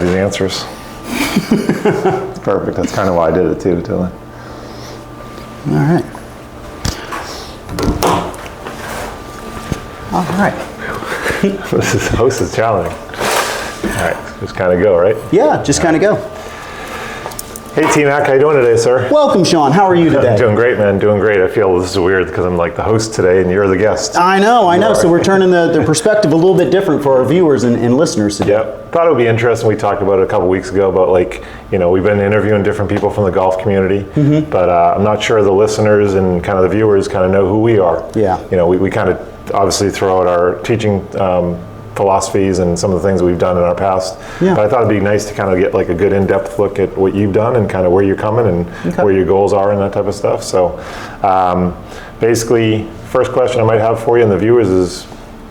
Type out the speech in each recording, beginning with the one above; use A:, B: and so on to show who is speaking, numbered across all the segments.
A: The answers. It's perfect. That's kind of why I did it too, Tilly.
B: All right. All right.
A: Host is challenging. All right, just kind of go, right?
B: Yeah, just kind of go.
A: Hey T-Mac, how you doing today, sir?
B: Welcome, Sean. How are you today?
A: Doing great, man. Doing great. I feel this is weird because I'm like the host today and you're the guest.
B: I know. So we're turning the perspective a little bit different for our viewers and listeners today.
A: Yep. Thought it would be interesting. We talked about it a couple weeks ago about we've been interviewing different people from the golf community, but I'm not sure the listeners and kind of the viewers kind of know who we are.
B: Yeah.
A: We kind of obviously throw out our teaching philosophies and some of the things we've done in our past.
B: Yeah.
A: But I thought it'd be nice to kind of get like a good in-depth look at what you've done and kind of where you're coming and where your goals are and that type of stuff. So basically, first question I might have for you and the viewers is,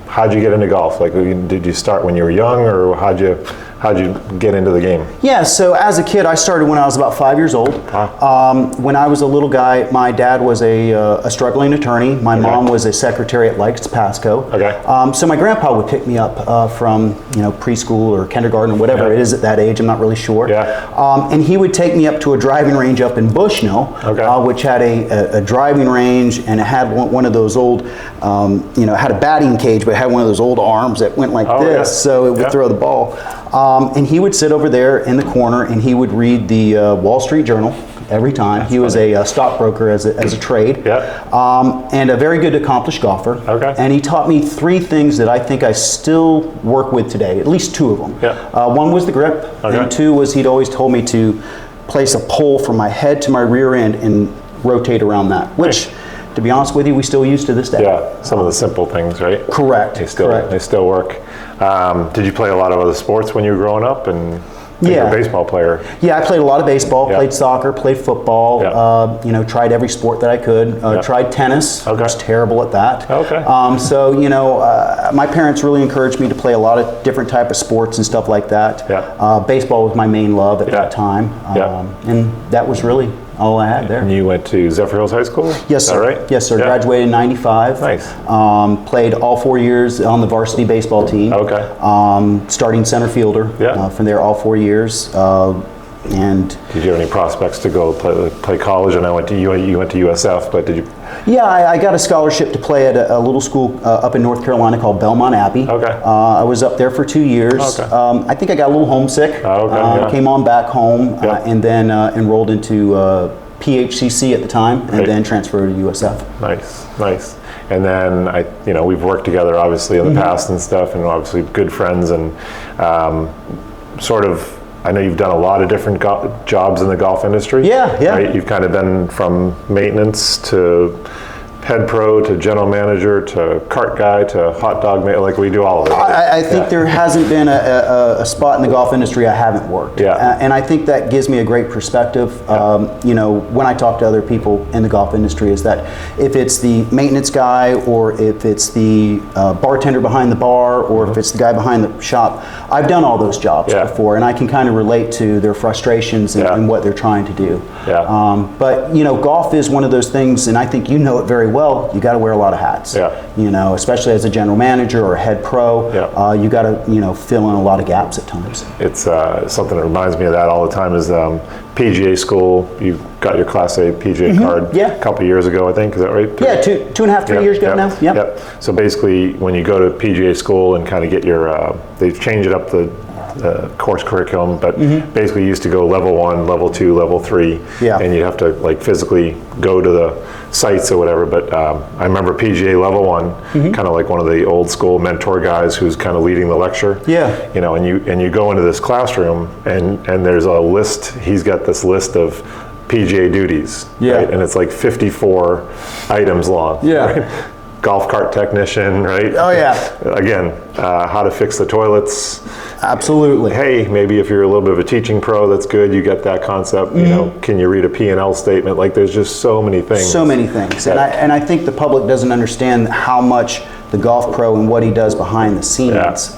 A: how'd you get into golf? Like, did you start when you were young, or how'd you get into the game?
B: Yeah, so as a kid, I started when I was about 5 years old. When I was a little guy, my dad was a struggling attorney. My mom was a secretary at Lykes Pasco.
A: Okay.
B: So my grandpa would pick me up from preschool or kindergarten or whatever it is at that age. I'm not really sure.
A: Yeah.
B: And he would take me up to a driving range up in Bushnell, which had a driving range, and it had one of those old, had a batting cage, but it had one of those old arms that went like this, so it would throw the ball. And he would sit over there in the corner and he would read the Wall Street Journal every time. He was a stockbroker as a trade, and a very good accomplished golfer.
A: Okay.
B: And he taught me three things that I think I still work with today, at least two of them. One was the grip, and two was he'd always told me to place a pole from my head to my rear end and rotate around that, which, to be honest with you, we still use to this day.
A: Yeah, some of the simple things, right?
B: Correct.
A: They still work. Did you play a lot of other sports when you were growing up? And you're a baseball player.
B: Yeah, I played a lot of baseball, played soccer, played football, tried every sport that I could, tried tennis. I was terrible at that. My parents really encouraged me to play a lot of different type of sports and stuff like that. Baseball was my main love at that time. And that was really all I had there.
A: And you went to Zephyrhills High School?
B: Yes, sir.
A: Is that right?
B: Yes, sir. Graduated in '95.
A: Nice.
B: Played all 4 years on the varsity baseball team. Starting center fielder. From there, all 4 years. And
A: did you have any prospects to go play college? And you went to USF, but did you?
B: Yeah, I got a scholarship to play at a little school up in North Carolina called Belmont Abbey. I was up there for 2 years. I think I got a little homesick. Came on back home and then enrolled into PHCC at the time, and then transferred to USF.
A: Nice. And then we've worked together obviously in the past and stuff, and obviously good friends, and I know you've done a lot of different jobs in the golf industry. Right? You've kind of been from maintenance to head pro to general manager to cart guy to hot dog maker. Like, we do all of it.
B: I think there hasn't been a spot in the golf industry I haven't worked. And I think that gives me a great perspective. When I talk to other people in the golf industry, is that if it's the maintenance guy, or if it's the bartender behind the bar, or if it's the guy behind the shop, I've done all those jobs before, and I can kind of relate to their frustrations and what they're trying to do. But golf is one of those things, and I think you know it very well. You got to wear a lot of hats. Especially as a general manager or a head pro. You got to fill in a lot of gaps at times.
A: It's something that reminds me of that all the time is PGA school. You got your Class A PGA card a couple of years ago, I think. Is that right?
B: Yeah, two and a half, 3 years ago now.
A: So basically, when you go to PGA school and kind of get your, they've changed up the course curriculum, but basically you used to go level 1, level 2, level 3, and you'd have to like physically go to the sites or whatever. But I remember PGA level 1, kind of like one of the old school mentor guys who's kind of leading the lecture. And you go into this classroom and there's a list. He's got this list of PGA duties, right? And it's like 54 items long. Right? Golf cart technician, right? Again, how to fix the toilets.
B: Absolutely.
A: Hey, maybe if you're a little bit of a teaching pro, that's good. You get that concept. Can you read a P&L statement? Like, there's just so many things. And I think the public doesn't understand how much the golf pro and what he does behind the scenes.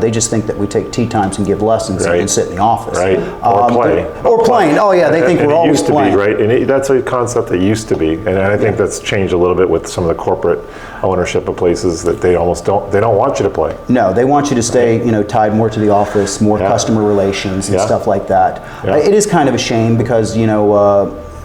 A: They just think that we take tee times and give lessons and sit in the office. Or play.
B: Or playing. They think we're always playing.
A: And that's a concept that used to be. And I think that's changed a little bit with some of the corporate ownership of places that they don't want you to play.
B: No, they want you to stay, tied more to the office, more customer relations and stuff like that.
A: Yeah.
B: It is kind of a shame because,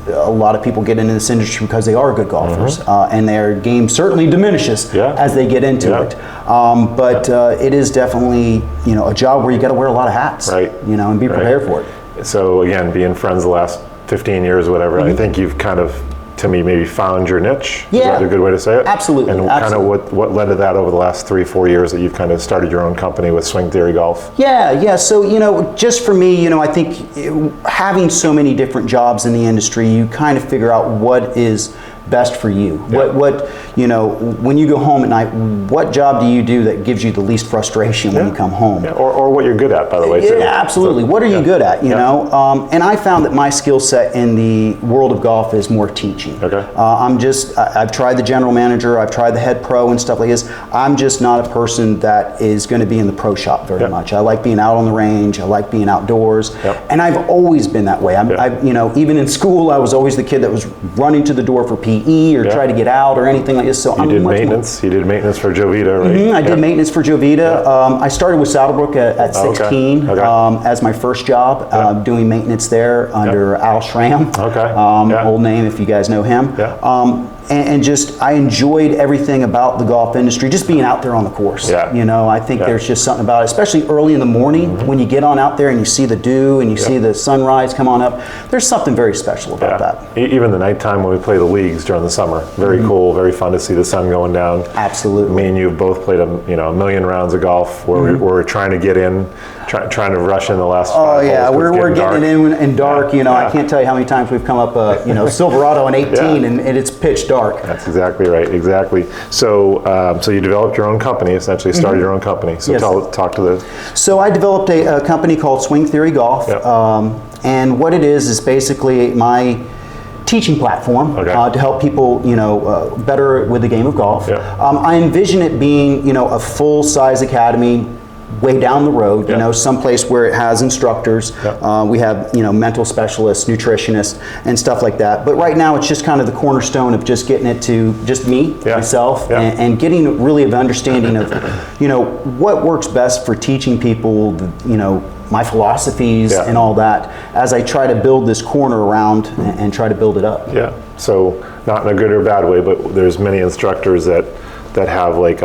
B: a lot of people get into this industry because they are good golfers, and their game certainly diminishes as they get into it. But it is definitely, a job where you got to wear a lot of hats,
A: right?
B: And be prepared for it.
A: So again, being friends the last 15 years, whatever, I think you've kind of, to me, maybe found your niche.
B: Yeah.
A: Is that a good way to say it?
B: Absolutely.
A: And kind of what led to that over the last 3-4 years that you've kind of started your own company with Swing Theory Golf?
B: Yeah. So, just for me, I think having so many different jobs in the industry, you kind of figure out what is best for you.
A: Yeah.
B: What when you go home at night, what job do you do that gives you the least frustration when you come home?
A: Yeah. Or what you're good at, by the way, too.
B: Yeah, absolutely. What are you good at, you know? And I found that my skill set in the world of golf is more teaching.
A: Okay.
B: I've tried the general manager, I've tried the head pro and stuff like this. I'm just not a person that is going to be in the pro shop very much. I like being out on the range, I like being outdoors, and I've always been that way. Even in school, I was always the kid that was running to the door for PE or try to get out or anything like this. So
A: you did maintenance. You did maintenance for Jovita, right?
B: I did maintenance for Jovita. I started with Saddlebrook at 16 as my first job, doing maintenance there under Al Schramm. Old name if you guys know him. And just I enjoyed everything about the golf industry, just being out there on the course. I think there's just something about it, especially early in the morning when you get on out there and you see the dew and you see the sunrise come on up. There's something very special about that.
A: Even the nighttime when we play the leagues during the summer, very cool, very fun to see the sun going down.
B: Absolutely.
A: Me and you have both played a million rounds of golf where we're trying to get in, trying to rush in the last 5 holes.
B: We're getting in dark. I can't tell you how many times we've come up Silverado in 18 and it's pitch dark.
A: That's exactly right. Exactly. So, so you developed your own company, essentially started your own company. So talk to the.
B: So I developed a company called Swing Theory Golf, and what it is basically my teaching platform to help people, better with the game of golf. I envision it being, a full-size academy way down the road, someplace where it has instructors. We have, mental specialists, nutritionists, and stuff like that. But right now, it's just kind of the cornerstone of just getting it to just me, myself, and getting really an understanding of, what works best for teaching people, my philosophies and all that, as I try to build this corner around and try to build it up.
A: So not in a good or bad way, but there's many instructors that have like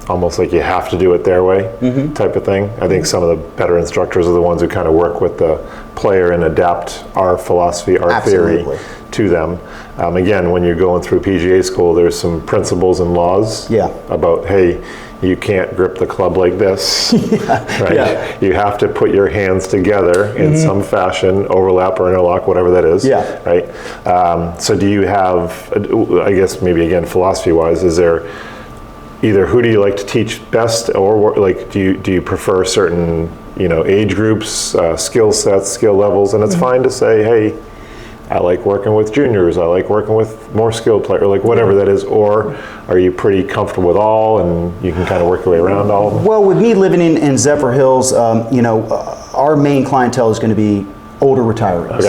A: almost like you have to do it their way type of thing. I think some of the better instructors are the ones who kind of work with the player and adapt our philosophy, our theory to them. Again, when you're going through PGA school, there's some principles and laws about, hey, you can't grip the club like this, right? You have to put your hands together in some fashion, overlap or interlock, whatever that is, right? So do you have, I guess maybe again, philosophy-wise, is there either who do you like to teach best, or like do you prefer certain age groups, skill sets, skill levels, and it's fine to say, hey, I like working with juniors, I like working with more skilled players, like whatever that is, or are you pretty comfortable with all and you can kind of work your way around all of them?
B: Well, with me living in Zephyr Hills, our main clientele is going to be older retirees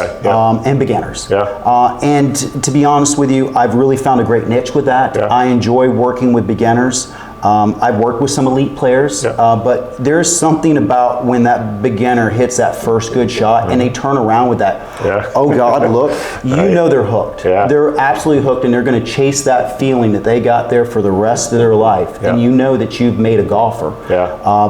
B: and beginners. And to be honest with you, I've really found a great niche with that. I enjoy working with beginners. I've worked with some elite players, but there's something about when that beginner hits that first good shot and they turn around with that, oh God, look, they're hooked. They're absolutely hooked, and they're going to chase that feeling that they got there for the rest of their life. And you know that you've made a golfer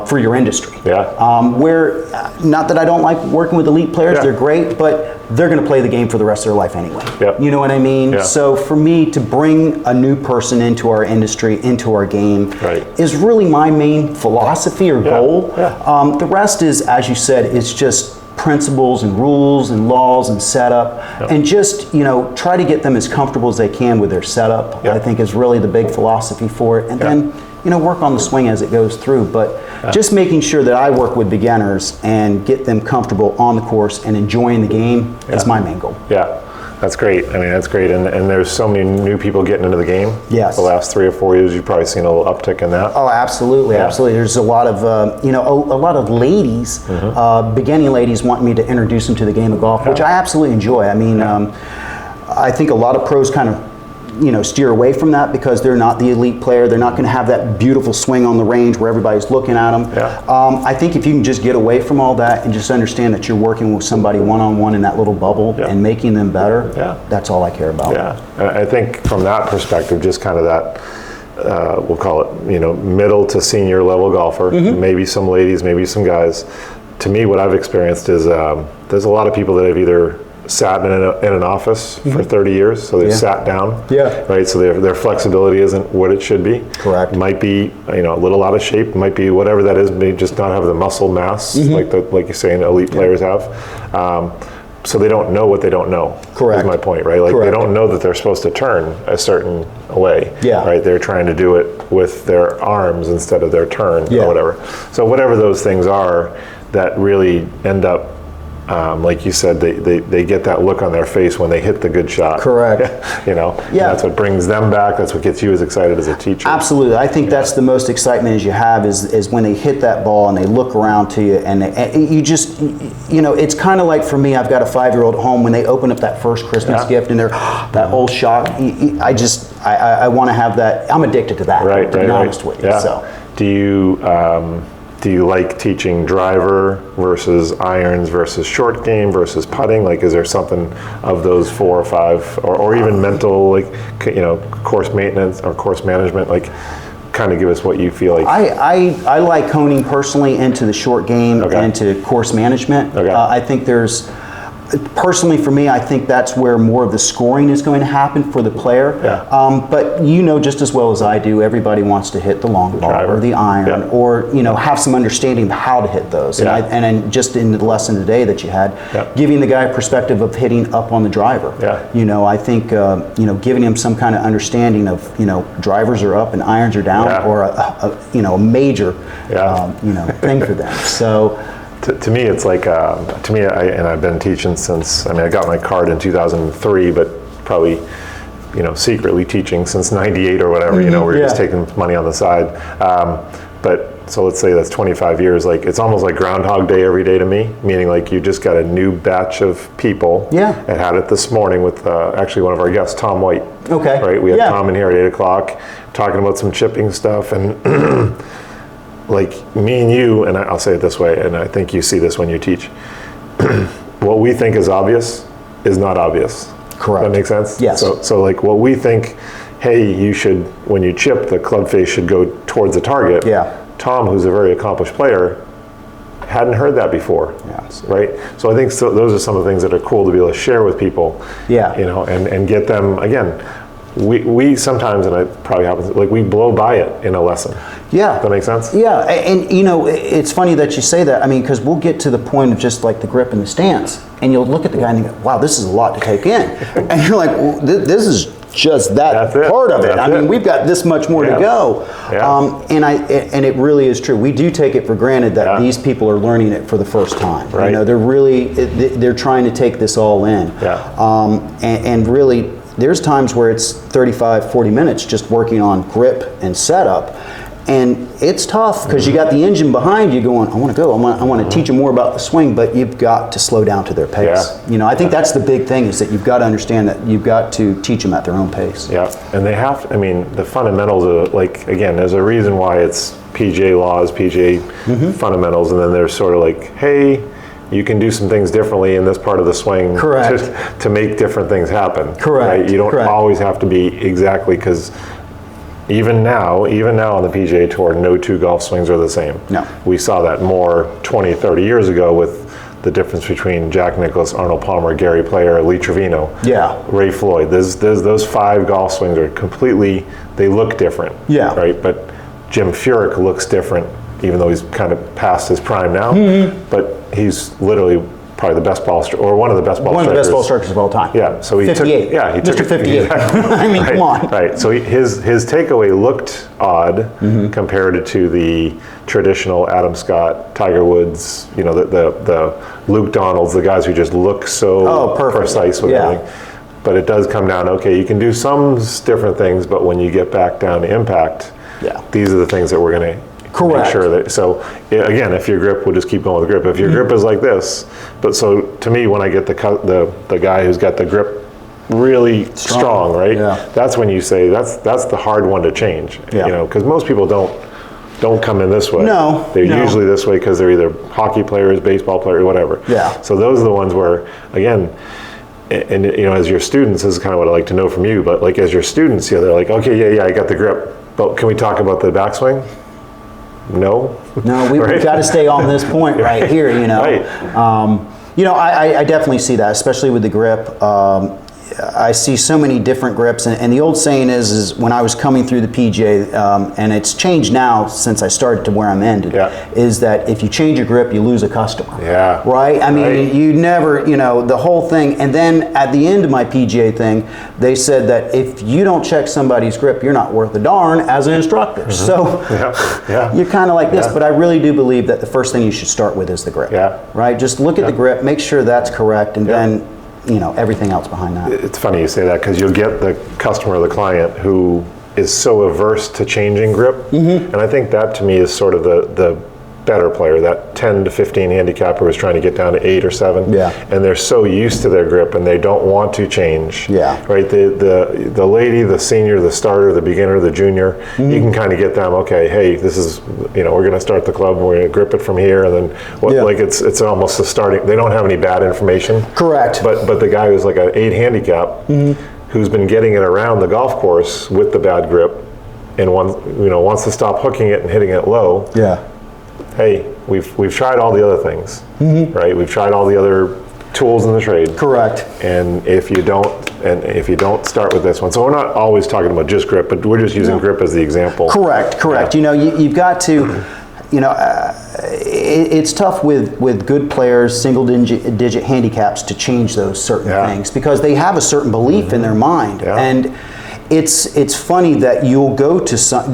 B: for your industry. Where, not that I don't like working with elite players, they're great, but they're going to play the game for the rest of their life anyway. You know what I mean? So for me to bring a new person into our industry, into our game, is really my main philosophy or goal. The rest is, as you said, it's just principles and rules and laws and setup, and just try to get them as comfortable as they can with their setup. I think is really the big philosophy for it, and then work on the swing as it goes through. But just making sure that I work with beginners and get them comfortable on the course and enjoying the game is my main goal.
A: That's great. I mean, that's great. And there's so many new people getting into the game. The last 3 or 4 years, you've probably seen a little uptick in that.
B: Oh, absolutely, absolutely. There's a lot of, a lot of ladies, beginning ladies want me to introduce them to the game of golf, which I absolutely enjoy. I mean, I think a lot of pros kind of steer away from that because they're not the elite player. They're not going to have that beautiful swing on the range where everybody's looking at them.
A: Yeah.
B: I think if you can just get away from all that and just understand that you're working with somebody one-on-one in that little bubble and making them better, that's all I care about.
A: Yeah, and I think from that perspective, just kind of that, we'll call it, middle to senior level golfer, maybe some ladies, maybe some guys. To me, what I've experienced is there's a lot of people that have either sat in an office for 30 years, so they've sat down, right? So their flexibility isn't what it should be.
B: Correct.
A: Might be a little out of shape, might be whatever that is, may just not have the muscle mass like you're saying elite players have. So they don't know what they don't know.
B: Correct.
A: Is my point, right? Like they don't know that they're supposed to turn a certain way.
B: Yeah.
A: Right. They're trying to do it with their arms instead of their turn or whatever. So whatever those things are that really end up, like you said, they get that look on their face when they hit the good shot.
B: Correct.
A: That's what brings them back. That's what gets you as excited as a teacher.
B: Absolutely. I think that's the most excitement as you have is when they hit that ball and they look around to you and you just, it's kind of like for me, I've got a 5-year-old at home when they open up that first Christmas gift and they're that old shock. I want to have that. I'm addicted to that.
A: Right.
B: To be honest with you.
A: Yeah.
B: So.
A: Do you like teaching driver versus irons versus short game versus putting? Like, is there something of those 4 or 5, or even mental, like, course maintenance or course management? Like, kind of give us what you feel like.
B: I like honing personally into the short game and to course management. I think personally for me, I think that's where more of the scoring is going to happen for the player. But just as well as I do, everybody wants to hit the long ball or the iron or have some understanding of how to hit those. And then just in the lesson today that you had, giving the guy a perspective of hitting up on the driver. I think giving him some kind of understanding of drivers are up and irons are down, or a major thing for them. So.
A: To me, it's like, and I've been teaching since, I got my card in 2003, but probably, secretly teaching since 98 or whatever, we're just taking money on the side. So let's say that's 25 years, like it's almost like Groundhog Day every day to me, meaning like you just got a new batch of people. And had it this morning with actually one of our guests, Tom White. Right, we had Tom in here at 8 o'clock talking about some chipping stuff and like me and you, and I'll say it this way, and I think you see this when you teach, what we think is obvious is not obvious.
B: Correct.
A: That makes sense?
B: Yes.
A: So like what we think, hey, you should, when you chip, the club face should go towards the target. Tom, who's a very accomplished player, hadn't heard that before. Right? So I think those are some of the things that are cool to be able to share with people. And get them, again, we sometimes, and it probably happens, like we blow by it in a lesson. Does that make sense?
B: And it's funny that you say that. Because we'll get to the point of just like the grip and the stance, and you'll look at the guy and you go, wow, this is a lot to take in. And you're like, well, this is just that part of it. We've got this much more to go. And it really is true. We do take it for granted that these people are learning it for the first time.
A: Right.
B: They're trying to take this all in. And really, there's times where it's 35, 40 minutes just working on grip and setup. And it's tough because you got the engine behind you going, I want to go. I want to teach them more about the swing, but you've got to slow down to their pace. I think that's the big thing is that you've got to understand that you've got to teach them at their own pace.
A: And they have, the fundamentals of, like, again, there's a reason why it's PGA laws, PGA fundamentals, and then there's sort of like, hey, you can do some things differently in this part of the swing to make different things happen. Right? You don't always have to be exactly, because even now on the PGA Tour, no 2 golf swings are the same. We saw that more 20, 30 years ago with the difference between Jack Nicklaus, Arnold Palmer, Gary Player, Lee Trevino, Ray Floyd. There's those 5 golf swings are completely, they look different. Right? But Jim Furyk looks different, even though he's kind of past his prime now. But he's literally probably the best ball striker, or one of the best ball strikers.
B: One of the best ball strikers of all time.
A: So he
B: 58.
A: took
B: Mr. 58.
A: Exactly.
B: Come on.
A: Right. So his takeaway looked odd compared to the traditional Adam Scott, Tiger Woods, the Luke Donalds, the guys who just look so precise with everything. But it does come down, okay, you can do some different things, but when you get back down to impact, these are the things that we're going to make sure that, so again, if your grip, we'll just keep going with the grip. If your grip is like this, but so to me, when I get the guy who's got the grip really strong, right?
B: Yeah.
A: That's when you say that's the hard one to change.
B: Yeah.
A: You know, because most people don't come in this way.
B: No,
A: they're
B: no.
A: usually this way because they're either hockey players, baseball players, whatever.
B: Yeah.
A: So those are the ones where, again, and you know, as your students, this is kind of what I like to know from you. But like as your students, you know, they're like, okay, yeah, I got the grip, but can we talk about the backswing? No.
B: No, we've
A: Right?
B: got to stay on this point right here, you know.
A: Right.
B: You know, I definitely see that, especially with the grip. I see so many different grips, and the old saying is when I was coming through the PGA, and it's changed now since I started to where I'm ended, is that if you change your grip, you lose a customer.
A: Yeah.
B: Right? I mean, you never, you know, the whole thing. And then at the end of my PGA thing, they said that if you don't check somebody's grip, you're not worth a darn as an instructor.
A: Mm-hmm.
B: So you're kind of like this, but I really do believe that the first thing you should start with is the grip.
A: Yeah.
B: Right? Just look at the grip, make sure that's correct, and then, you know, everything else behind that.
A: It's funny you say that because you'll get the customer or the client who is so averse to changing grip. And I think that to me is sort of the better player, that 10 to 15 handicapper who's trying to get down to 8 or 7.
B: Yeah.
A: And they're so used to their grip and they don't want to change.
B: Yeah.
A: Right? The lady, the senior, the starter, the beginner, the junior, you can kind of get them, okay, hey, this is, you know, we're going to start the club and we're going to grip it from here. And then like it's almost the starting, they don't have any bad information.
B: Correct.
A: But the guy who's like an 8 handicap, who's been getting it around the golf course with the bad grip, and wants to stop hooking it and hitting it low.
B: Yeah.
A: Hey, we've tried all the other things, right? We've tried all the other tools in the trade.
B: Correct.
A: And if you don't start with this one, so we're not always talking about just grip, but we're just using grip as the example.
B: Correct.
A: Yeah.
B: You know, you've got to, you know, it's tough with good players, single digit handicaps, to change those certain things because they have a certain belief in their mind. And it's funny that you'll go to some,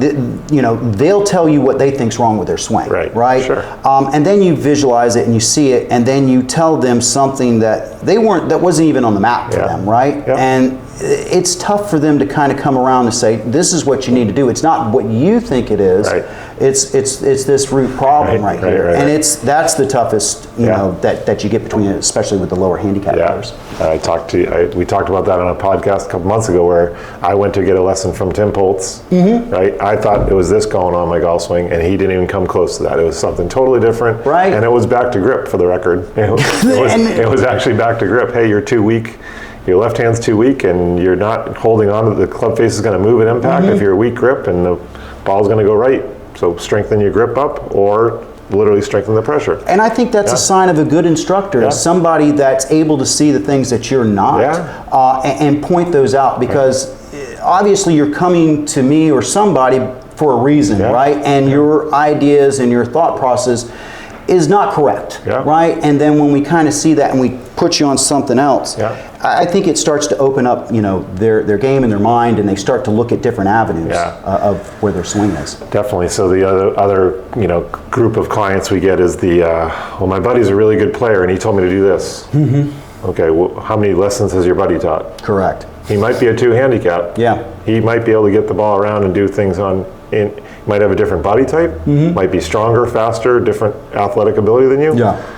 B: you know, they'll tell you what they think's wrong with their swing, right?
A: Sure.
B: And then you visualize it and you see it, and then you tell them something that that wasn't even on the map for them, right? And it's tough for them to kind of come around and say, this is what you need to do. It's not what you think it is.
A: Right.
B: It's this root problem right here, and that's the toughest, you know, that you get between it, especially with the lower handicap players.
A: We talked about that on a podcast a couple months ago where I went to get a lesson from Tim Poltz. Right, I thought it was this going on my golf swing, and he didn't even come close to that. It was something totally different.
B: Right,
A: and it was back to grip for the record. It was actually back to grip. Hey, you're too weak. Your left hand's too weak, and you're not holding on to the club face is going to move at impact if you're a weak grip, and the ball's going to go right. So strengthen your grip up, or literally strengthen the pressure.
B: And I think that's a sign of a good instructor, somebody that's able to see the things that you're not, and point those out, because obviously you're coming to me or somebody for a reason, right? And your ideas and your thought process is not correct, right? And then when we kind of see that and we put you on something else, I think it starts to open up, you know, their game and their mind, and they start to look at different avenues of where their swing is.
A: Definitely. So the other you know, group of clients we get is the well, my buddy's a really good player and he told me to do this. Okay, well, how many lessons has your buddy taught?
B: Correct.
A: He might be a 2 handicap.
B: Yeah.
A: He might be able to get the ball around and do things might have a different body type, might be stronger, faster, different athletic ability than you.
B: Yeah.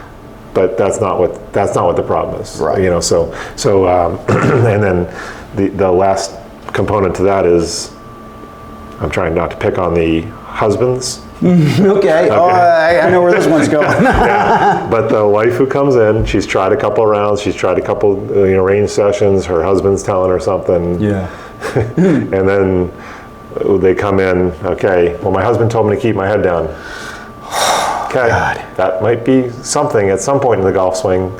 A: But that's not what the problem is.
B: Right.
A: You know, so and then the last component to that is, I'm trying not to pick on the husbands.
B: Okay. Oh, I know where this one's going.
A: But the wife who comes in, she's tried a couple of rounds, she's tried a couple, you know, range sessions. Her husband's telling her something.
B: Yeah.
A: And then they come in. Okay. Well, my husband told me to keep my head down. Okay. That might be something at some point in the golf swing.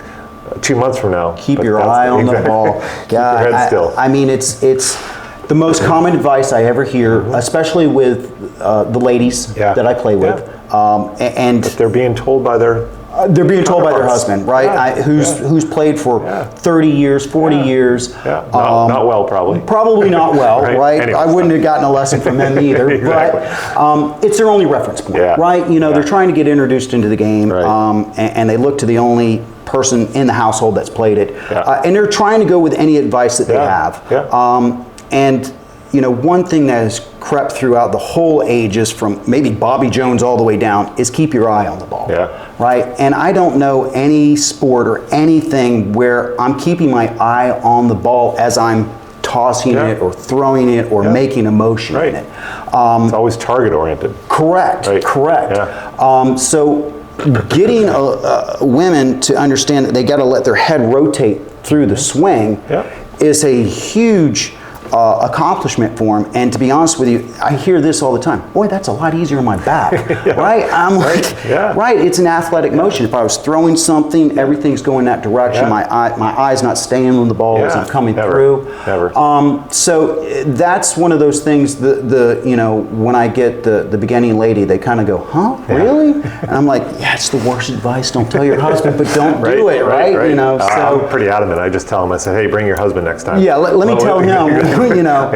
A: 2 months from now.
B: Keep your eye on the ball.
A: Keep your head still.
B: I mean, it's the most common advice I ever hear, especially with the ladies that I play with. And
A: if they're being told by their
B: husband, right? Who's played for 30 years, 40 years.
A: Not well, probably.
B: Probably not well, right?
A: Anyways.
B: I wouldn't have gotten a lesson from them either.
A: Exactly.
B: But it's their only reference point, right? You know, they're trying to get introduced into the game, and they look to the only person in the household that's played it, and they're trying to go with any advice that they have. And you know, one thing that has crept throughout the whole ages from maybe Bobby Jones all the way down is keep your eye on the ball.
A: Yeah.
B: Right? And I don't know any sport or anything where I'm keeping my eye on the ball as I'm tossing it or throwing it or making a motion in it.
A: It's always target oriented.
B: Correct.
A: Right.
B: Correct.
A: Yeah.
B: So getting women to understand that they got to let their head rotate through the swing is a huge accomplishment for them. And to be honest with you, I hear this all the time. Boy, that's a lot easier on my back, right? I'm like, right, it's an athletic motion. If I was throwing something, everything's going that direction. My eye's not staying on the ball as I'm coming through.
A: Never.
B: So that's one of those things. The you know, when I get the beginning lady, they kind of go, "Huh, really?" And I'm like, "Yeah, it's the worst advice. Don't tell your husband, but don't do it, right?" You know. So
A: I'm pretty adamant. I just tell him. I say, "Hey, bring your husband next time."
B: Yeah, let me tell him. You know,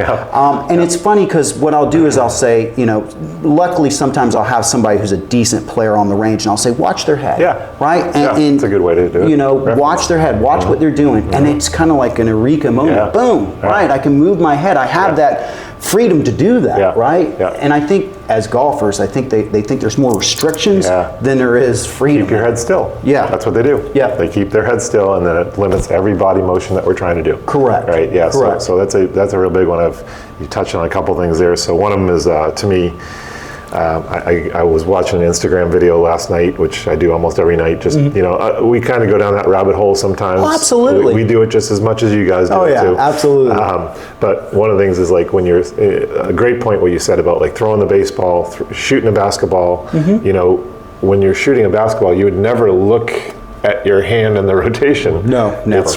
B: and it's funny because what I'll do is I'll say, you know, luckily sometimes I'll have somebody who's a decent player on the range, and I'll say, watch their head. Right. And
A: it's a good way to do it.
B: You know, watch their head, watch what they're doing, and it's kind of like an eureka moment. Boom. Right. I can move my head. I have that freedom to do that. Right. And I think as golfers, I think they think there's more restrictions than there is freedom.
A: Keep your head still.
B: Yeah.
A: That's what they do.
B: Yeah.
A: They keep their head still, and then it limits every body motion that we're trying to do.
B: Correct.
A: Right. Yeah.
B: Correct.
A: So that's a real big one. You touched on a couple things there. So one of them is to me. I was watching an Instagram video last night, which I do almost every night. Just you know, we kind of go down that rabbit hole sometimes.
B: Oh, absolutely.
A: We do it just as much as you guys do
B: it too. Absolutely.
A: But one of the things is like when you're a great point what you said about like throwing the baseball, shooting a basketball. You know, when you're shooting a basketball, you would never look at your hand and the rotation.
B: No, never.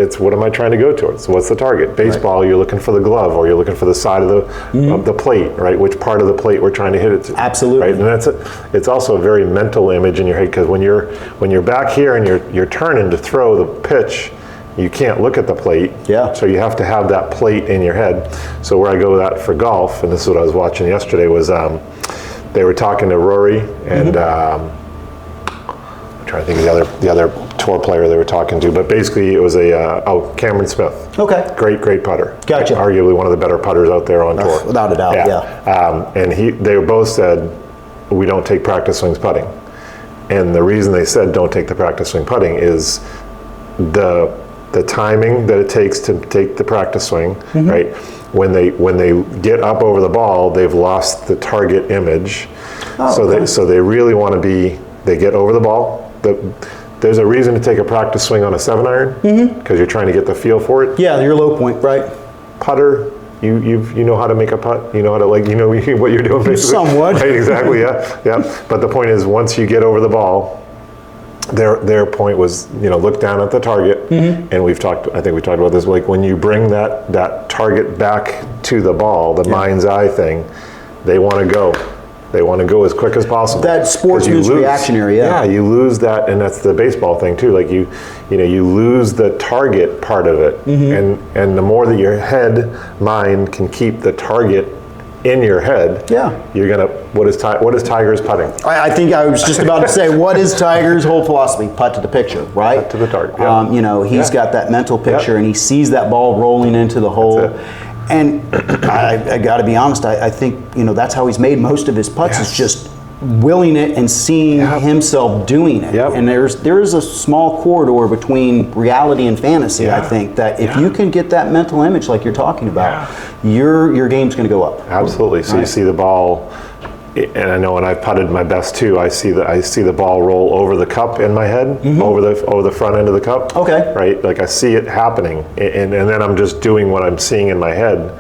A: It's what am I trying to go towards? What's the target? Baseball, you're looking for the glove, or you're looking for the side of the plate, right? Which part of the plate we're trying to hit it to.
B: Absolutely.
A: Right, and it's also a very mental image in your head because when you're back here and you're turning to throw the pitch, you can't look at the plate.
B: Yeah.
A: So you have to have that plate in your head. So where I go with that for golf, and this is what I was watching yesterday, was they were talking to Rory and. Trying to think of the other tour player they were talking to, but basically it was Cameron Smith.
B: Okay.
A: Great putter.
B: Gotcha.
A: Arguably one of the better putters out there on tour.
B: Without a doubt. Yeah.
A: And they both said we don't take practice swings putting, and the reason they said don't take the practice swing putting is the timing that it takes to take the practice swing, right? When they get up over the ball, they've lost the target image. So they really want to be. They get over the ball. There's a reason to take a practice swing on a 7-iron because you're trying to get the feel for it.
B: Yeah, your low point, right?
A: Putter, you know how to make a putt. You know how to what you're doing. Basically.
B: Somewhat.
A: Right, exactly. Yeah. But the point is, once you get over the ball, their point was look down at the target, and I think we talked about this. Like when you bring that target back to the ball, the mind's eye thing, they want to go. They want to go as quick as possible.
B: That sportsman's reactionary,
A: yeah. You lose that, and that's the baseball thing too. Like you lose the target part of it, and the more that your mind can keep the target in your head, you're gonna. What is Tiger's putting?
B: I think I was just about to say, what is Tiger's whole philosophy? Putt to the picture, right?
A: Putt to the target. Yeah.
B: He's got that mental picture, and he sees that ball rolling into the hole. And I got to be honest, I think that's how he's made most of his putts is just willing it and seeing himself doing it. And there is a small corridor between reality and fantasy. I think that if you can get that mental image like you're talking about, your game's going to go up.
A: Absolutely. So you see the ball. And I know when I putted my best too, I see the ball roll over the cup in my head, over the front end of the cup.
B: Okay.
A: Right, like I see it happening, and then I'm just doing what I'm seeing in my head.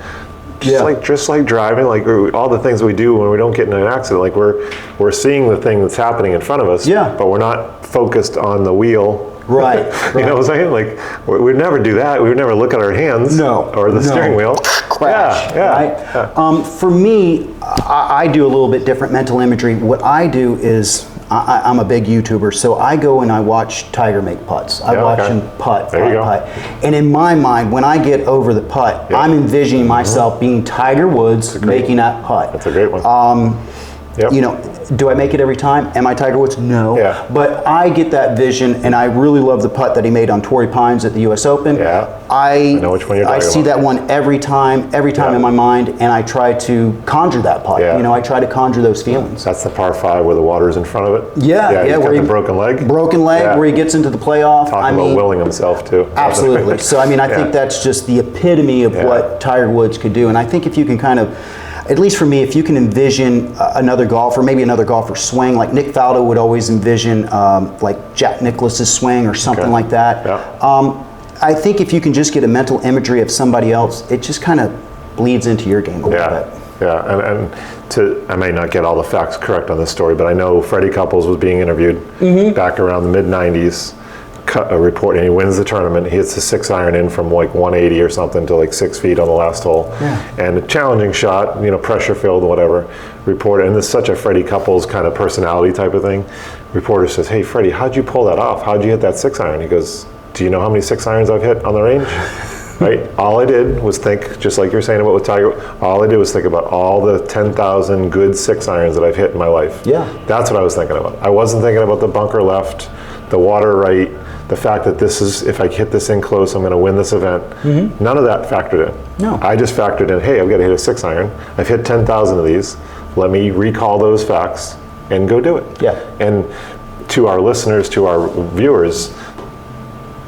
A: Just like driving, like all the things we do when we don't get in an accident. Like we're seeing the thing that's happening in front of us. But we're not focused on the wheel.
B: Right.
A: You know what I'm saying? Like we'd never do that. We would never look at our hands. Or the steering wheel.
B: Crash. Right. For me, I do a little bit different mental imagery. What I do is I'm a big YouTuber, so I go and I watch Tiger make putts. I watch him putt. And in my mind, when I get over the putt, I'm envisioning myself being Tiger Woods making that putt.
A: That's a great one.
B: Do I make it every time? Am I Tiger Woods? No.
A: Yeah.
B: But I get that vision, and I really love the putt that he made on Torrey Pines at the U.S. Open.
A: Yeah.
B: I
A: know which one you're talking
B: I see
A: about.
B: that one every time in my mind, and I try to conjure that putt.
A: Yeah.
B: You know, I try to conjure those feelings.
A: That's the par 5 where the water's in front of it.
B: Yeah,
A: He's got
B: where
A: the
B: he-
A: broken leg.
B: Broken leg,
A: Yeah.
B: where he gets into the playoff.
A: Talking about willing himself too.
B: Absolutely. So, I mean, I think that's just the epitome of what Tiger Woods could do. And I think if you can kind of, at least for me, if you can envision another golfer, maybe another golfer's swing, like Nick Faldo would always envision like Jack Nicklaus's swing or something like that.
A: Yeah.
B: I think if you can just get a mental imagery of somebody else, it just kind of bleeds into your game a little bit.
A: Yeah, and I may not get all the facts correct on this story, but I know Freddie Couples was being interviewed back around the mid-90s, a report, and he wins the tournament. He hits the 6-iron in from like 180 or something to like 6 feet on the last hole.
B: Yeah.
A: And a challenging shot, you know, pressure filled, whatever. Reporter, and this is such a Freddie Couples kind of personality type of thing. Reporter says, "Hey, Freddie, how'd you pull that off? How'd you hit that 6-iron?" He goes, "Do you know how many 6-irons I've hit on the range?" Right? All I did was think, just like you're saying about with Tiger, all I did was think about all the 10,000 good 6-irons that I've hit in my life.
B: Yeah.
A: That's what I was thinking about. I wasn't thinking about the bunker left, the water right, the fact that this is, if I hit this in close, I'm going to win this event. None of that factored in.
B: No.
A: I just factored in, hey, I've got to hit a 6-iron. I've hit 10,000 of these. Let me recall those facts and go do it.
B: Yeah.
A: And to our listeners, to our viewers,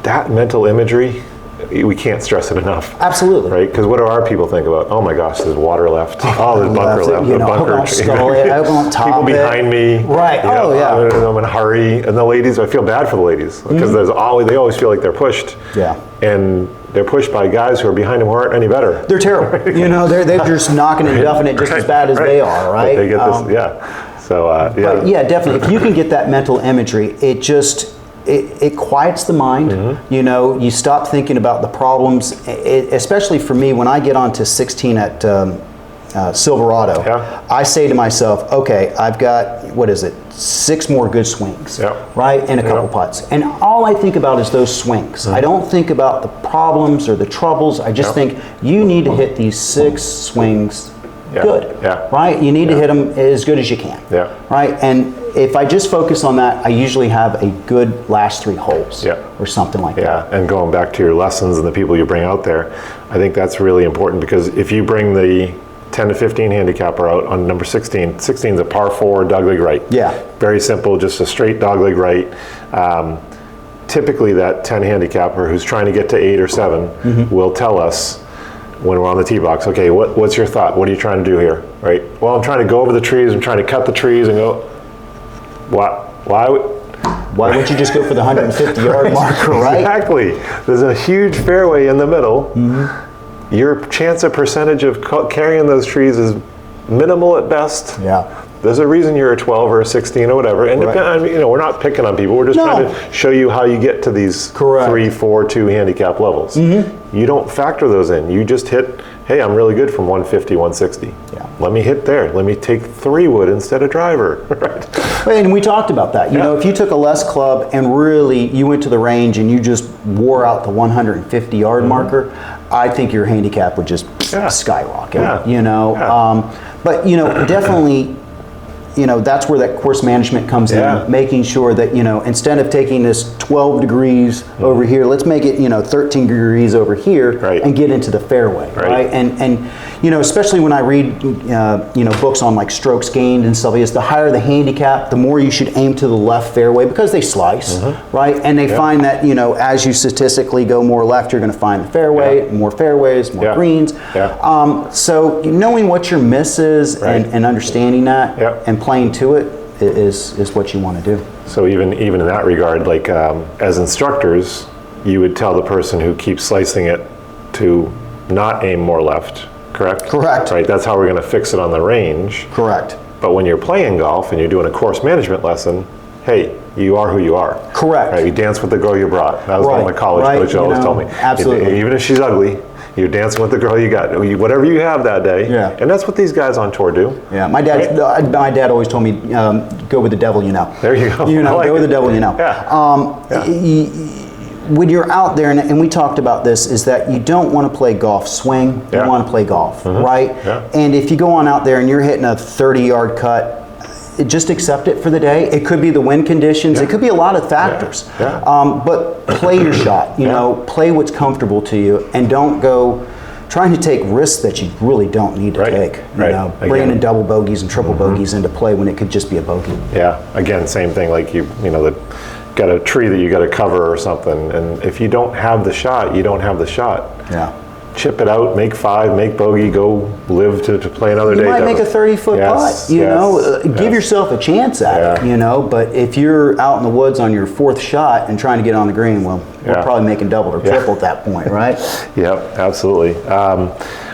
A: that mental imagery, we can't stress it enough.
B: Absolutely.
A: Right? Because what do our people think about? Oh my gosh, there's water left. Oh, there's bunker left.
B: You
A: The
B: know,
A: bunker.
B: I won't stall it. I won't top
A: People
B: it.
A: behind me.
B: Right.
A: You know,
B: Oh, yeah.
A: I'm in a hurry. And the ladies, I feel bad for the ladies because they always feel like they're pushed.
B: Yeah.
A: And they're pushed by guys who are behind them who aren't any better.
B: They're terrible. You know, they're just knocking and duffing it just as bad as they are, right?
A: But they get this, yeah. So,
B: But yeah, definitely. If you can get that mental imagery, it just it quiets the mind. You know, you stop thinking about the problems. Especially for me, when I get onto 16 at Silverado, I say to myself, okay, I've got, 6 more good swings, right, and a couple putts. And all I think about is those swings. I don't think about the problems or the troubles. I just think you need to hit these 6 swings good, right? You need to hit them as good as you can, right? And if I just focus on that, I usually have a good last 3 holes or something like that.
A: Yeah, and going back to your lessons and the people you bring out there, I think that's really important because if you bring the 10 to 15 handicapper out on number 16, 16 is a par 4 dogleg right.
B: Yeah.
A: Very simple, just a straight dogleg right. Typically that 10 handicapper who's trying to get to 8 or 7 will tell us when we're on the tee box, okay, what's your thought? What are you trying to do here, right? Well, I'm trying to go over the trees, I'm trying to cut the trees and go, why
B: wouldn't you just go for the 150-yard marker, right?
A: Exactly. There's a huge fairway in the middle. Your chance of percentage of carrying those trees is minimal at best.
B: Yeah.
A: There's a reason you're a 12 or a 16 or whatever. And we're not picking on people. We're just trying to show you how you get to these 3, 4, 2 handicap levels. You don't factor those in. You just hit, hey, I'm really good from 150, 160. Yeah. Let me hit there. Let me take 3 wood instead of driver. Right.
B: And we talked about that. You know, if you took a less club and really you went to the range and you just wore out the 150-yard marker, I think your handicap would just skyrocket. You know, but you know, definitely. You know, that's where that course management comes in, making sure that, you know, instead of taking this 12 degrees over here, let's make it, 13 degrees over here and get into the fairway, right? And you know, especially when I read, books on like strokes gained and stuff, is the higher the handicap, the more you should aim to the left fairway because they slice, right? And they find that, you know, as you statistically go more left, you're going to find the fairway, more fairways, more greens. So knowing what your miss is and understanding that and playing to it is what you want to do.
A: So even in that regard, like as instructors, you would tell the person who keeps slicing it to not aim more left, correct?
B: Correct.
A: Right, that's how we're going to fix it on the range.
B: Correct.
A: But when you're playing golf and you're doing a course management lesson, hey, you are who you are.
B: Correct.
A: Right, you dance with the girl you brought. That was what my college coach always told me.
B: Absolutely.
A: Even if she's ugly, you're dancing with the girl you got. Whatever you have that day.
B: Yeah.
A: And that's what these guys on tour do.
B: Yeah. My dad always told me, go with the devil you know.
A: There you go.
B: Go with the devil you know. When you're out there, and we talked about this, is that you don't want to play golf swing. You want to play golf, right? And if you go on out there and you're hitting a 30-yard cut, just accept it for the day. It could be the wind conditions. It could be a lot of factors. But play your shot. You know, play what's comfortable to you, and don't go trying to take risks that you really don't need to take. You know, bringing in double bogeys and triple bogeys into play when it could just be a bogey.
A: Yeah. Again, same thing. Like you know, got a tree that you got to cover or something, and if you don't have the shot, you don't have the shot.
B: Yeah.
A: Chip it out, make 5, make bogey, go live to play another day.
B: You might make a 30-foot putt, you know, give yourself a chance at it, you know, but if you're out in the woods on your 4th shot and trying to get on the green, well, we're probably making double or triple at that point, right?
A: Yep, absolutely.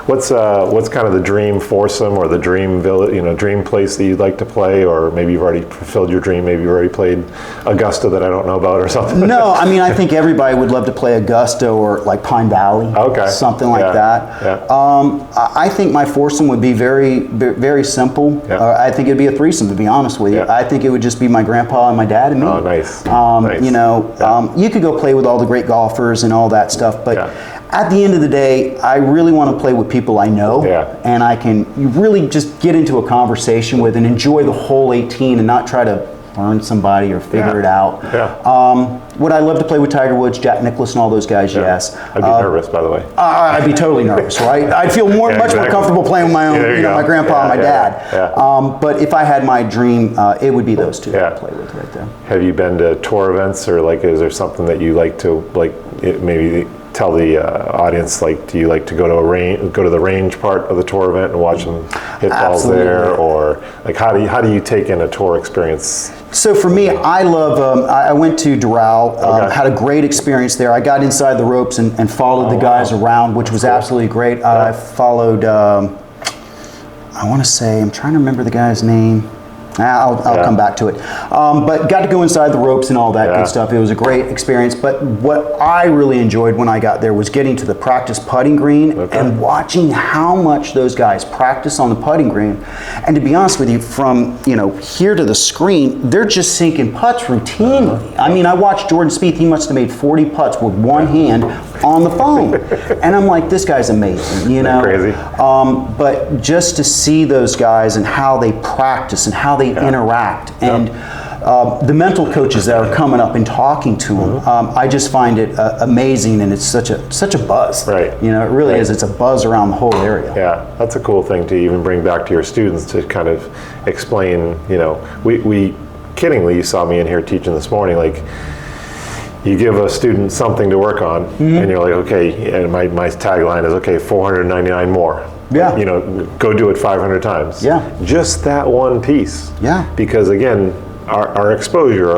A: What's kind of the dream foursome or the dream village, you know, dream place that you'd like to play, or maybe you've already fulfilled your dream, maybe you've already played Augusta that I don't know about or something?
B: No, I mean, I think everybody would love to play Augusta or like Pine Valley, something like that. I think my foursome would be very, very simple. I think it'd be a threesome, to be honest with you. I think it would just be my grandpa and my dad and me.
A: Oh, nice.
B: You know, you could go play with all the great golfers and all that stuff, but at the end of the day, I really want to play with people I know, and I can really just get into a conversation with and enjoy the whole 18 and not try to learn somebody or figure it out. Would I love to play with Tiger Woods, Jack Nicklaus, and all those guys? Yes.
A: I'd be nervous, by the way.
B: I'd be totally nervous, right? I'd feel much more comfortable playing with my own, you know, my grandpa and my dad. But if I had my dream, it would be those two that I'd play with right there.
A: Have you been to tour events, or like, is there something that you like to maybe tell the audience, like, do you like to go to the range part of the tour event and watch them hit balls there, or like how do you take in a tour experience?
B: So for me, I love, I went to Doral, had a great experience there. I got inside the ropes and followed the guys around, which was absolutely great. I followed, I want to say, I'm trying to remember the guy's name. I'll come back to it. But got to go inside the ropes and all that good stuff. It was a great experience. But what I really enjoyed when I got there was getting to the practice putting green and watching how much those guys practice on the putting green. And to be honest with you, from here to the screen, they're just sinking putts routinely. I mean, I watched Jordan Spieth. He must have made 40 putts with one hand on the phone. And I'm like, this guy's amazing, you know?
A: Crazy.
B: But just to see those guys and how they practice and how they interact, and the mental coaches that are coming up and talking to them, I just find it amazing, and it's such a buzz. Right. You know, it really is. It's a buzz around the whole area.
A: Yeah, that's a cool thing to even bring back to your students, to kind of explain. You know, we kiddingly, you saw me in here teaching this morning, like, you give a student something to work on, and you're like, okay, and my tagline is, okay, 499 more.
B: Yeah.
A: You know, go do it 500 times. Yeah. Just that one piece. Yeah. Because again, our exposure,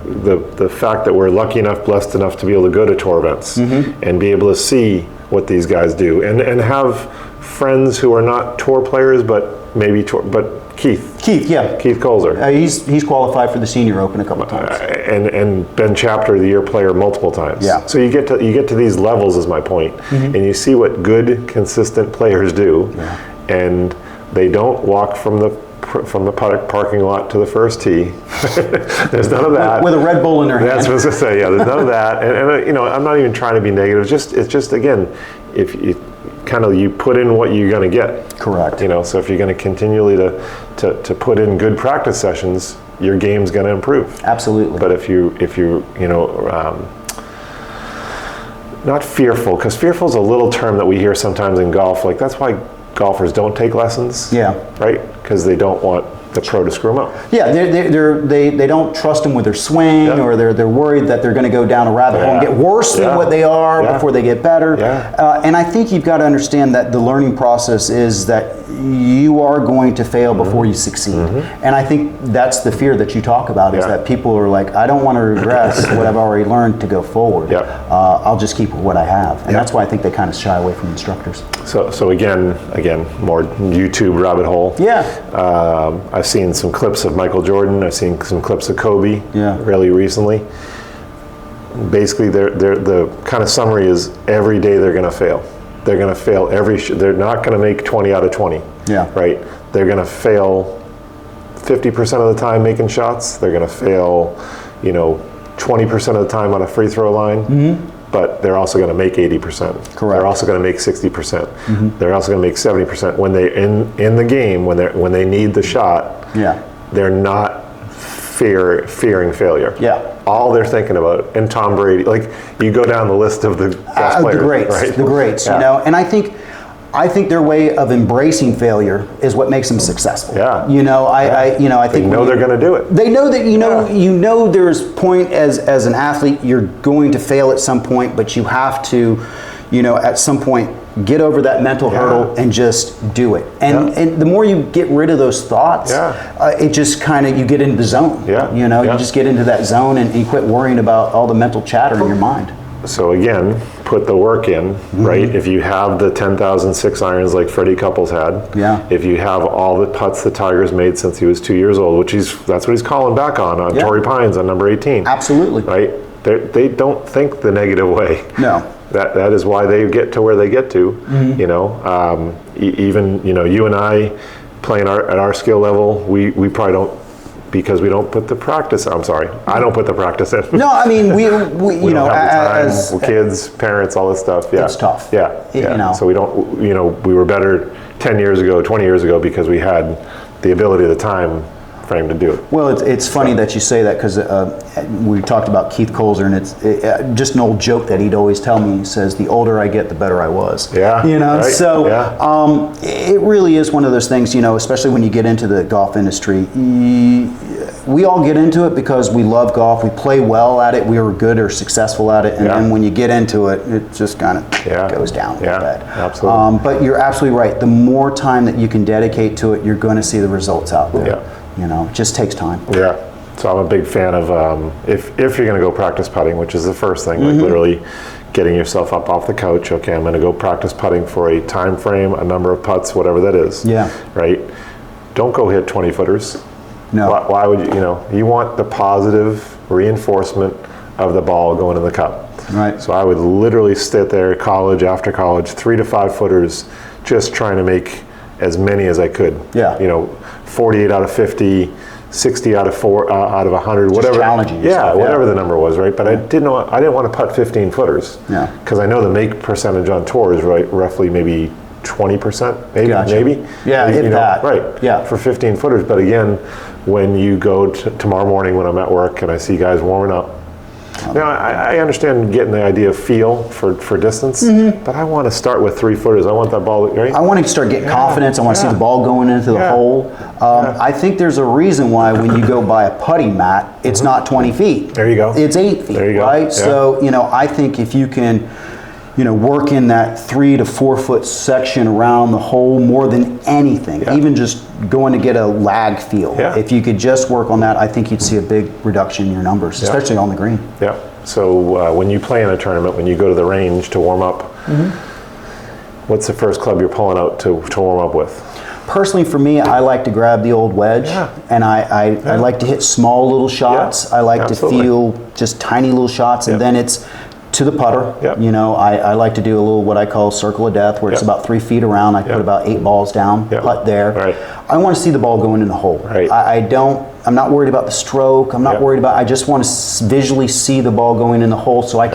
A: the fact that we're lucky enough, blessed enough to be able to go to tour events and be able to see what these guys do, and have friends who are not tour players, but maybe but Keith Colzer.
B: He's qualified for the Senior Open a couple times,
A: and been Chapter of the Year player multiple times. Yeah. So you get to these levels, is my point, and you see what good, consistent players do, and they don't walk from the parking lot to the first tee. There's none of that.
B: With a Red Bull in their hand.
A: That's what I was going to say. Yeah, there's none of that, and you know, I'm not even trying to be negative. It's just again, if you you put in what you're going to get.
B: Correct.
A: You know, so if you're going to continually to put in good practice sessions, your game's going to improve.
B: Absolutely.
A: But if you not fearful, because fearful is a little term that we hear sometimes in golf. Like, that's why golfers don't take lessons. Yeah. Right? Because they don't want the pro to screw them up.
B: Yeah, they don't trust them with their swing, or they're worried that they're going to go down a rabbit hole and get worse than what they are before they get better. Yeah. And I think you've got to understand that the learning process is that you are going to fail before you succeed. And I think that's the fear that you talk about, is that people are like, I don't want to regress what I've already learned to go forward. I'll just keep what I have. And that's why I think they kind of shy away from instructors.
A: So again, more YouTube rabbit hole.
B: Yeah.
A: I've seen some clips of Michael Jordan. I've seen some clips of Kobe really recently. Basically, the kind of summary is every day they're going to fail. They're going to fail they're not going to make 20 out of 20. Yeah. Right? They're going to fail 50% of the time making shots. They're going to fail, 20% of the time on a free throw line. But they're also going to make 80%. Correct. They're also going to make 60%. They're also going to make 70% when they're in the game, when they need the shot. Yeah. they're not fearing failure.
B: Yeah.
A: All they're thinking about, and Tom Brady, like you go down the list of the best players,
B: the greats,
A: right?
B: the greats,
A: Yeah.
B: you know, and I think their way of embracing failure is what makes them successful.
A: Yeah.
B: You know, I think
A: They know they're going to do it.
B: They know that you know there's point as an athlete you're going to fail at some point, but you have to, you know, at some point get over that mental hurdle and just do it. And the more you get rid of those thoughts, it just kind of, you get into the zone.
A: Yeah.
B: You know, you just get into that zone and you quit worrying about all the mental chatter in your mind.
A: So again, put the work in, right? If you have the 10,006 irons like Freddie Couples had, if you have all the putts the Tiger's made since he was 2 years old, which that's what he's calling back on Torrey Pines on number 18.
B: Absolutely.
A: Right? They don't think the negative way.
B: No.
A: That is why they get to where they get to. You know, even, you know, you and I playing at our skill level, we probably don't, because we don't put the practice. I'm sorry, I don't put the practice in.
B: No, I mean we
A: we
B: you know,
A: don't have the time.
B: as
A: We're kids, parents, all this stuff. Yeah,
B: it's tough.
A: Yeah,
B: You know.
A: So we don't. You know, we were better 10 years ago, 20 years ago because we had the ability, the time frame to do it.
B: Well, it's funny that you say that because we talked about Keith Colzer, and it's just an old joke that he'd always tell me. He says, "The older I get, the better I was."
A: Yeah.
B: You know,
A: right.
B: so
A: yeah.
B: It really is one of those things. You know, especially when you get into the golf industry. We all get into it because we love golf. We play well at it. We are good or successful at it, and then when you get into it, it just kind of goes down a little bit.
A: Absolutely.
B: But you're absolutely right. The more time that you can dedicate to it, you're going to see the results out there.
A: Yeah.
B: You know, it just takes time.
A: Yeah. So I'm a big fan of if you're going to go practice putting, which is the first thing, like literally getting yourself up off the couch. Okay, I'm going to go practice putting for a time frame, a number of putts, whatever that is.
B: Yeah.
A: Right. Don't go hit 20 footers.
B: No.
A: Why would you? You know, you want the positive reinforcement of the ball going in the cup.
B: Right.
A: So I would literally sit there, college after college, 3 to 5 footers, just trying to make as many as I could.
B: Yeah.
A: You know, 48 out of 50, 60 out of 100,
B: Just
A: whatever.
B: challenging yourself,
A: whatever the number was, right? But I didn't want to putt 15 footers.
B: Yeah.
A: Because I know the make percentage on tour is roughly maybe 20%, maybe.
B: Gotcha.
A: Maybe.
B: Yeah, hit that.
A: Right.
B: Yeah.
A: For 15 footers. But again, when you go tomorrow morning when I'm at work and I see guys warming up, now I understand getting the idea of feel for distance, but I want to start with 3 footers. I want that ball, right?
B: I want to start getting confidence. I want to see the ball going into the hole. I think there's a reason why when you go buy a putting mat, it's not 20 feet.
A: There you go.
B: It's 8 feet,
A: There you go.
B: right?
A: Yeah.
B: So, you know, I think if you can, you know, work in that 3 to 4 foot section around the hole more than anything, even just going to get a lag feel.
A: Yeah.
B: If you could just work on that, I think you'd see a big reduction in your numbers, especially on the green.
A: Yeah. So when you play in a tournament, when you go to the range to warm up, what's the first club you're pulling out to warm up with?
B: Personally, for me, I like to grab the old wedge, and I like to hit small little shots. I like to feel just tiny little shots, and then it's to the putter. You know, I like to do a little what I call circle of death, where it's about 3 feet around. I put about 8 balls down, putt there.
A: Right.
B: I want to see the ball going in the hole.
A: Right.
B: I'm not worried about the stroke. I'm not worried about. I just want to visually see the ball going in the hole, so I can